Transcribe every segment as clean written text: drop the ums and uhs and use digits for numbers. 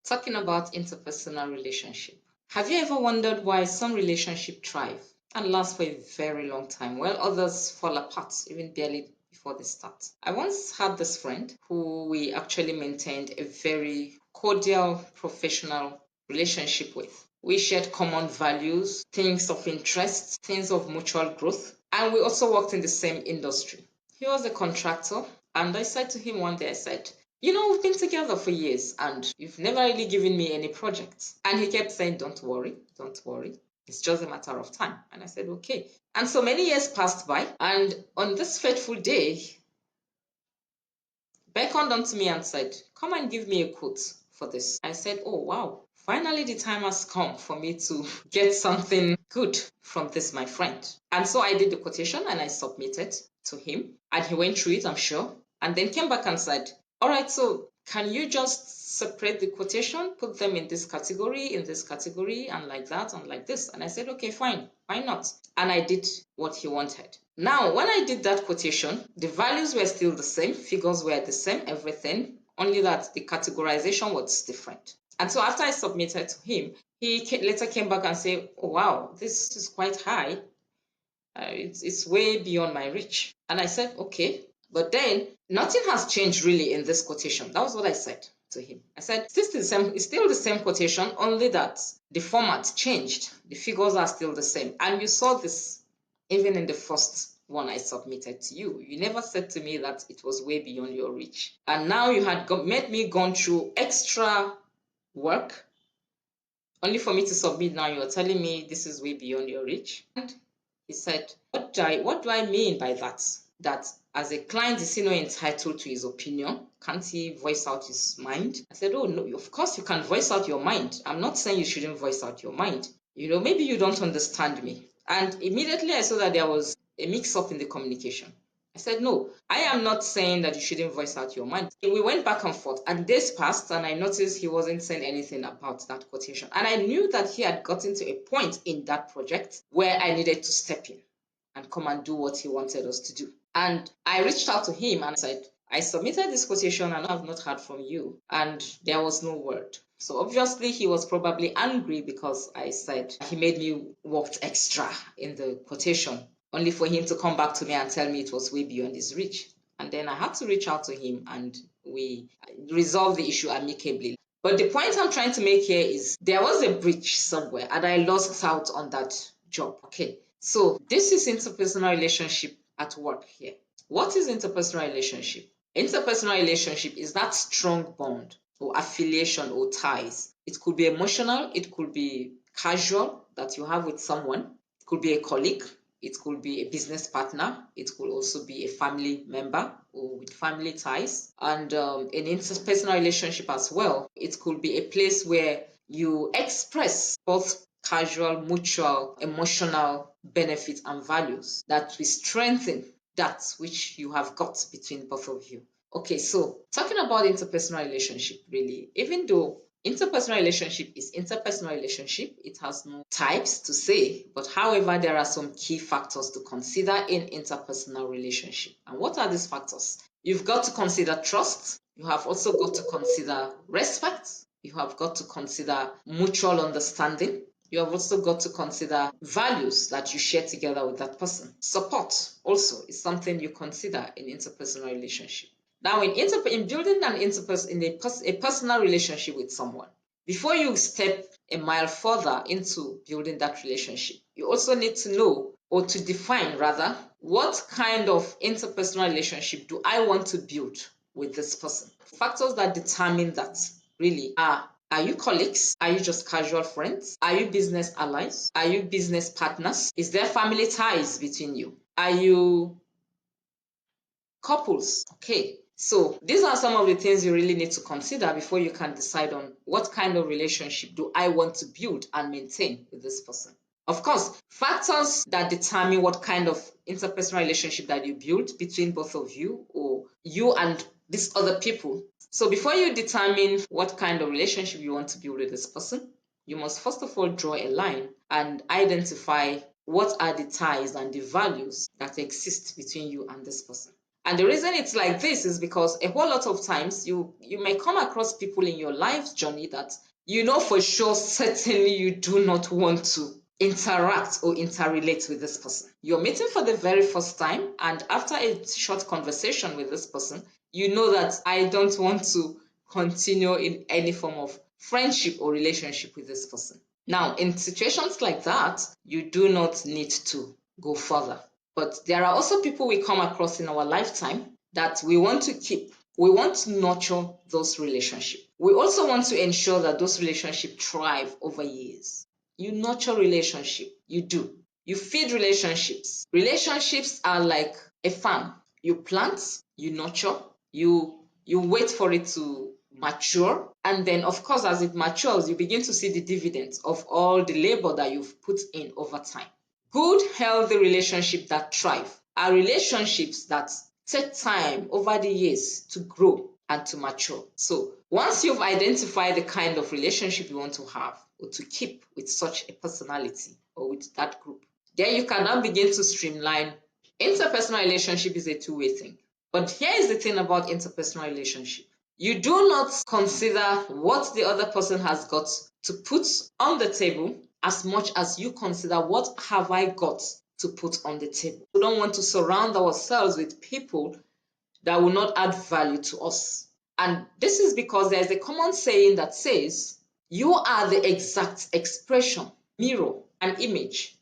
Talking about interpersonal relationship. Have you ever wondered why some relationships thrive and last for a very long time while others fall apart even barely before they start? I once had this friend who we actually maintained a very cordial professional relationship with. We shared common values, things of interest, things of mutual growth, and we also worked in the same industry. He was a contractor, and I said to him one day, I said, we've been together for years and you've never really given me any projects. And he kept saying, don't worry, don't worry. It's just a matter of time. And I said, okay. And so many years passed by. And on this fateful day, beckoned onto me and said, come and give me a quote for this. I said, oh, wow. Finally, the time has come for me to get something good from this, my friend. And so I did the quotation and I submitted to him. And he went through it, I'm sure. And then came back and said, all right, so can you just separate the quotation, put them in this category, and like that, and like this? And I said, okay, fine, why not? And I did what he wanted. Now, when I did that quotation, the values were still the same, figures were the same, everything, only that the categorization was different. And so after I submitted to him, he later came back and said, oh, wow, this is quite high. It's way beyond my reach. And I said, okay. But then nothing has changed really in this quotation. That was what I said to him. I said, it's still the same quotation, only that the format changed. The figures are still the same. And you saw this even in the first one I submitted to you. You never said to me that it was way beyond your reach. And now you had made me gone through extra work only for me to submit. Now you're telling me this is way beyond your reach. And he said, what do I mean by that? That as a client, is he not entitled to his opinion? Can't he voice out his mind? I said, oh, no, of course you can voice out your mind. I'm not saying you shouldn't voice out your mind. Maybe you don't understand me. And immediately I saw that there was a mix up in the communication. I said, no, I am not saying that you shouldn't voice out your mind. We went back and forth, and days passed, and I noticed he wasn't saying anything about that quotation. And I knew that he had gotten to a point in that project where I needed to step in and come and do what he wanted us to do. And I reached out to him and said, I submitted this quotation and I have not heard from you. And there was no word. So obviously he was probably angry because I said he made me work extra in the quotation, only for him to come back to me and tell me it was way beyond his reach. And then I had to reach out to him and we resolved the issue amicably. But the point I'm trying to make here is there was a breach somewhere and I lost out on that job. Okay. So this is interpersonal relationship at work here. What is interpersonal relationship? Interpersonal relationship is that strong bond or affiliation or ties. It could be emotional, it could be casual that you have with someone, it could be a colleague, it could be a business partner, it could also be a family member or with family ties, and an interpersonal relationship as well. It could be a place where you express both casual, mutual, emotional benefits and values that will strengthen that which you have got between both of you. Okay, so talking about interpersonal relationship, really, even though interpersonal relationship is interpersonal relationship, it has no types to say, but however, there are some key factors to consider in interpersonal relationship. And what are these factors? You've got to consider trust. You have also got to consider respect. You have got to consider mutual understanding. You have also got to consider values that you share together with that person. Support also is something you consider in interpersonal relationship. Now, in building a personal relationship with someone, before you step a mile further into building that relationship, you also need to know or to define rather what kind of interpersonal relationship do I want to build with this person. Factors that determine that really are you colleagues? Are you just casual friends? Are you business allies? Are you business partners? Is there family ties between you? Are you couples? Okay. So these are some of the things you really need to consider before you can decide on what kind of relationship do I want to build and maintain with this person. Of course, factors that determine what kind of interpersonal relationship that you build between both of you or you and these other people. So before you determine what kind of relationship you want to build with this person, you must first of all draw a line and identify what are the ties and the values that exist between you and this person. And the reason it's like this is because a whole lot of times you may come across people in your life journey that you know for sure, certainly you do not want to interact or interrelate with this person. You're meeting for the very first time, and after a short conversation with this person, you know that I don't want to continue in any form of friendship or relationship with this person. Now, in situations like that, you do not need to go further. But there are also people we come across in our lifetime that we want to keep. We want to nurture those relationships. We also want to ensure that those relationships thrive over years. You nurture relationship. You do. You feed relationships. Relationships are like a farm. You plant, you nurture, you wait for it to mature, and then of course as it matures you begin to see the dividends of all the labor that you've put in over time. Good, healthy relationships that thrive are relationships that take time over the years to grow and to mature. So once you've identified the kind of relationship you want to have or to keep with such a personality or with that group, then you can now begin to streamline. Interpersonal relationship is a two-way thing. But here is the thing about interpersonal relationship. You do not consider what the other person has got to put on the table as much as you consider what have I got to put on the table. We don't want to surround ourselves with people that will not add value to us. And this is because there's a common saying that says, you are the exact expression, mirror, and image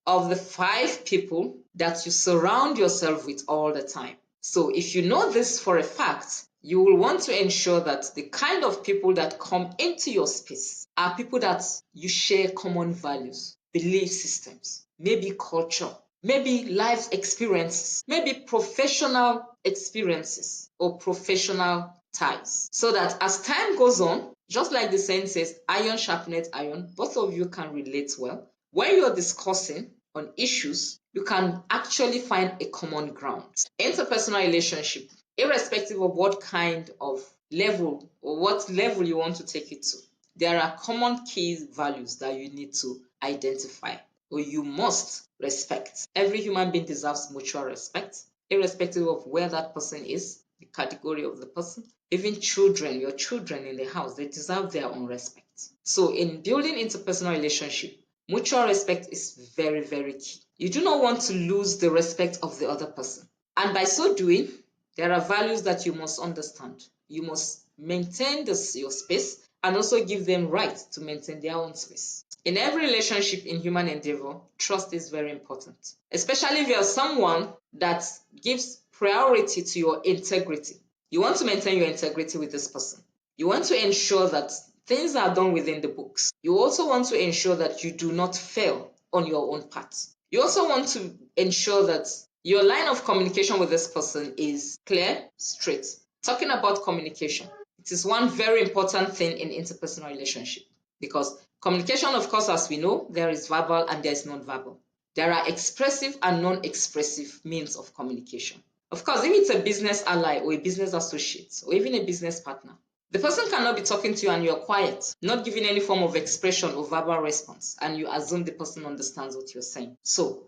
of the 5 people that you surround yourself with all the time. So if you know this for a fact, you will want to ensure that the kind of people that come into your space are people that you share common values, belief systems, maybe culture, maybe life experiences, maybe professional experiences or professional ties. So that as time goes on, just like the saying says, iron sharpeneth iron, both of you can relate well. When you're discussing on issues, you can actually find a common ground. Interpersonal relationship, irrespective of what kind of level or what level you want to take it to, there are common key values that you need to identify or you must respect. Every human being deserves mutual respect, irrespective of where that person is, the category of the person. Even children, your children in the house, they deserve their own respect. So in building interpersonal relationship, mutual respect is very, very key. You do not want to lose the respect of the other person. And by so doing, there are values that you must understand. You must maintain your space and also give them right to maintain their own space. In every relationship in human endeavor, trust is very important, especially if you're someone that gives priority to your integrity. You want to maintain your integrity with this person. You want to ensure that things are done within the books. You also want to ensure that you do not fail on your own part. You also want to ensure that your line of communication with this person is clear, straight. Talking about communication, it is one very important thing in interpersonal relationship because communication, of course, as we know, there is verbal and there is non-verbal. There are expressive and non-expressive means of communication. Of course, if it's a business ally or a business associate or even a business partner, the person cannot be talking to you and you're quiet, not giving any form of expression or verbal response, and you assume the person understands what you're saying. So,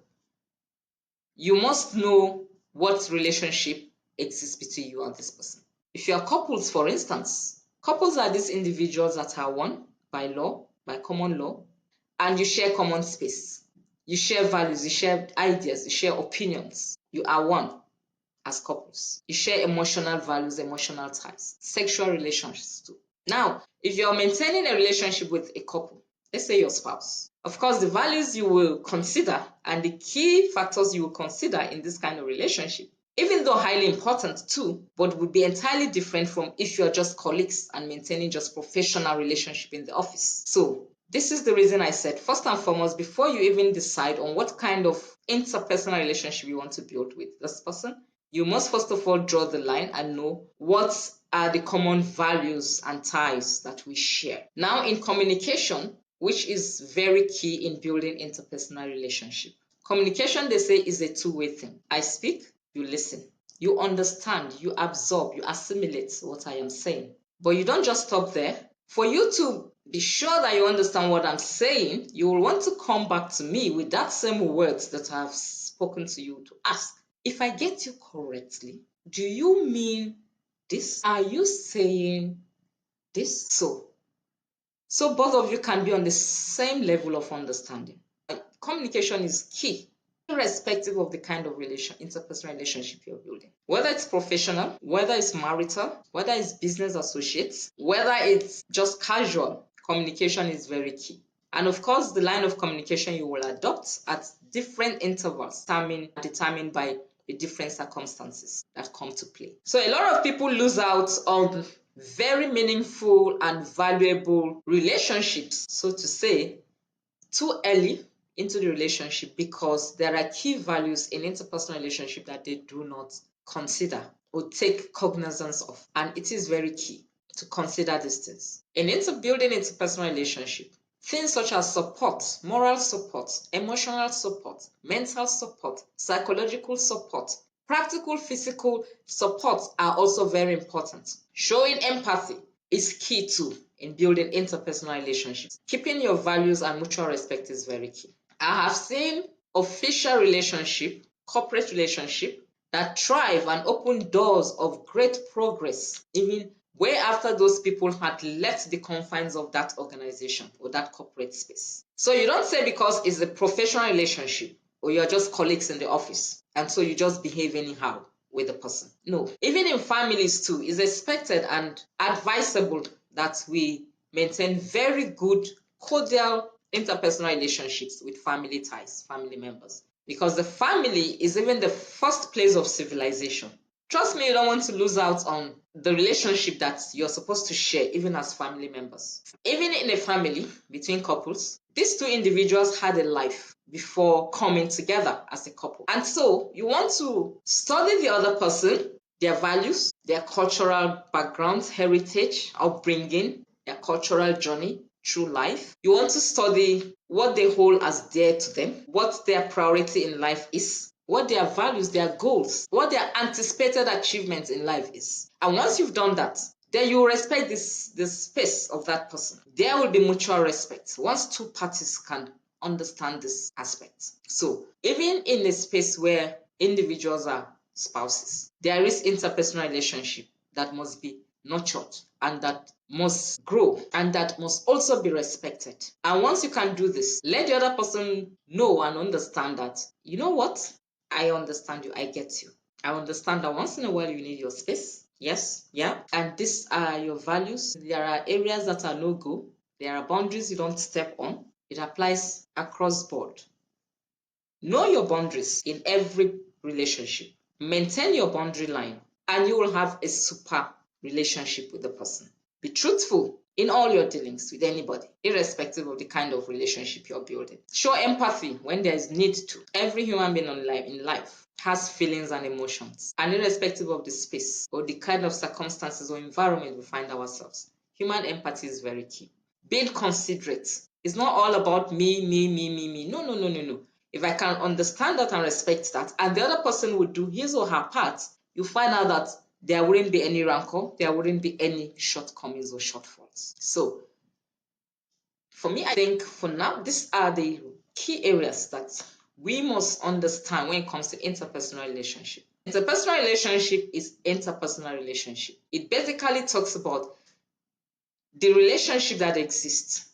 you must know what relationship exists between you and this person. If you are couples, for instance, couples are these individuals that are one by law, by common law, and you share common space. You share values, you share ideas, you share opinions. You are one as couples. You share emotional values, emotional ties, sexual relationships too. Now, if you're maintaining a relationship with a couple, let's say your spouse, of course, the values you will consider and the key factors you will consider in this kind of relationship, even though highly important too, but would be entirely different from if you're just colleagues and maintaining just professional relationship in the office. So this is the reason I said, first and foremost, before you even decide on what kind of interpersonal relationship you want to build with this person, you must first of all draw the line and know what are the common values and ties that we share. Now, in communication, which is very key in building interpersonal relationship. Communication, they say, is a two-way thing. I speak, you listen. You understand, you absorb, you assimilate what I am saying. But you don't just stop there. For you to be sure that you understand what I'm saying, you will want to come back to me with that same words that I have spoken to you to ask. If I get you correctly, Do you mean this? Are you saying this? So both of you can be on the same level of understanding. Communication is key, irrespective of the kind of interpersonal relationship you're building. Whether it's professional, whether it's marital, whether it's business associates, whether it's just casual, communication is very key. And of course, the line of communication you will adopt at different intervals determined by the different circumstances that come to play. So a lot of people lose out on very meaningful and valuable relationships, so to say, too early into the relationship because there are key values in interpersonal relationship that they do not consider or take cognizance of. And it is very key to consider these things. In building interpersonal relationship, things such as support, moral support, emotional support, mental support, psychological support, practical physical support are also very important. Showing empathy is key too in building interpersonal relationships. Keeping your values and mutual respect is very key. I have seen official relationship, corporate relationship that thrive and open doors of great progress even way after those people had left the confines of that organization or that corporate space. So you don't say because it's a professional relationship or you're just colleagues in the office and so you just behave anyhow with the person. No, even in families too, it's expected and advisable that we maintain very good, cordial interpersonal relationships with family ties, family members. Because the family is even the first place of civilization. Trust me, you don't want to lose out on the relationship that you're supposed to share, even as family members. Even in a family between couples, these two individuals had a life before coming together as a couple. And so you want to study the other person, their values, their cultural background, heritage, upbringing, their cultural journey through life. You want to study what they hold as dear to them, what their priority in life is, what their values, their goals, what their anticipated achievements in life is. And once you've done that, then you respect this space of that person. There will be mutual respect once two parties can understand this aspect. So even in a space where individuals are spouses, there is interpersonal relationship that must be nurtured and that must grow and that must also be respected. And once you can do this, let the other person know and understand that, you know what? I understand you. I get you. I understand that once in a while you need your space. Yes, yeah. And these are your values. There are areas that are no go. There are boundaries you don't step on. It applies across board. Know your boundaries in every relationship. Maintain your boundary line, and you will have a super relationship with the person. Be truthful in all your dealings with anybody, irrespective of the kind of relationship you're building. Show empathy when there is need to. Every human being in life has feelings and emotions, and irrespective of the space or the kind of circumstances or environment we find ourselves, human empathy is very key. Being considerate. It's not all about me, me, me, me, me. No, no, no, no, no. If I can understand that and respect that, and the other person would do his or her part, you find out that there wouldn't be any rancor, there wouldn't be any shortcomings or shortfalls. So, for me, I think for now, these are the key areas that we must understand when it comes to interpersonal relationship. Interpersonal relationship is interpersonal relationship. It basically talks about the relationship that exists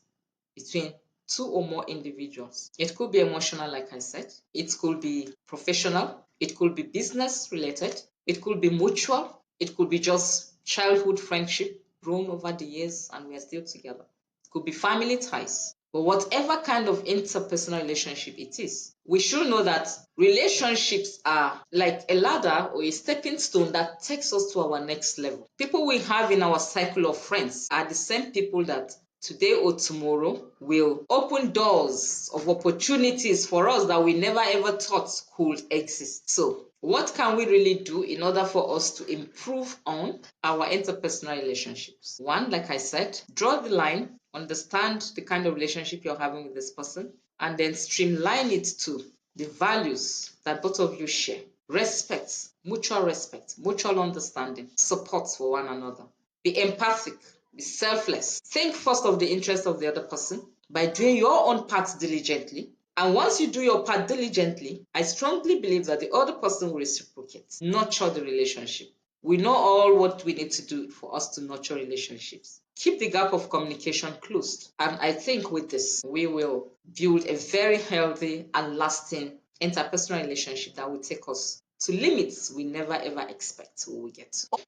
between two or more individuals. It could be emotional, like I said. It could be professional. It could be business related. It could be mutual. It could be just childhood friendship grown over the years and we are still together. It could be family ties. But whatever kind of interpersonal relationship it is, we should know that relationships are like a ladder or a stepping stone that takes us to our next level. People we have in our cycle of friends are the same people that today or tomorrow will open doors of opportunities for us that we never ever thought could exist. So, what can we really do in order for us to improve on our interpersonal relationships? One, like I said, draw the line, understand the kind of relationship you're having with this person, and then streamline it to the values that both of you share. Respect, mutual understanding, support for one another. Be empathic, be selfless. Think first of the interest of the other person by doing your own part diligently And once you do your part diligently, I strongly believe that the other person will reciprocate, nurture the relationship. We know all what we need to do for us to nurture relationships. Keep the gap of communication closed. And I think with this, we will build a very healthy and lasting interpersonal relationship that will take us to limits we never ever expect we will get to.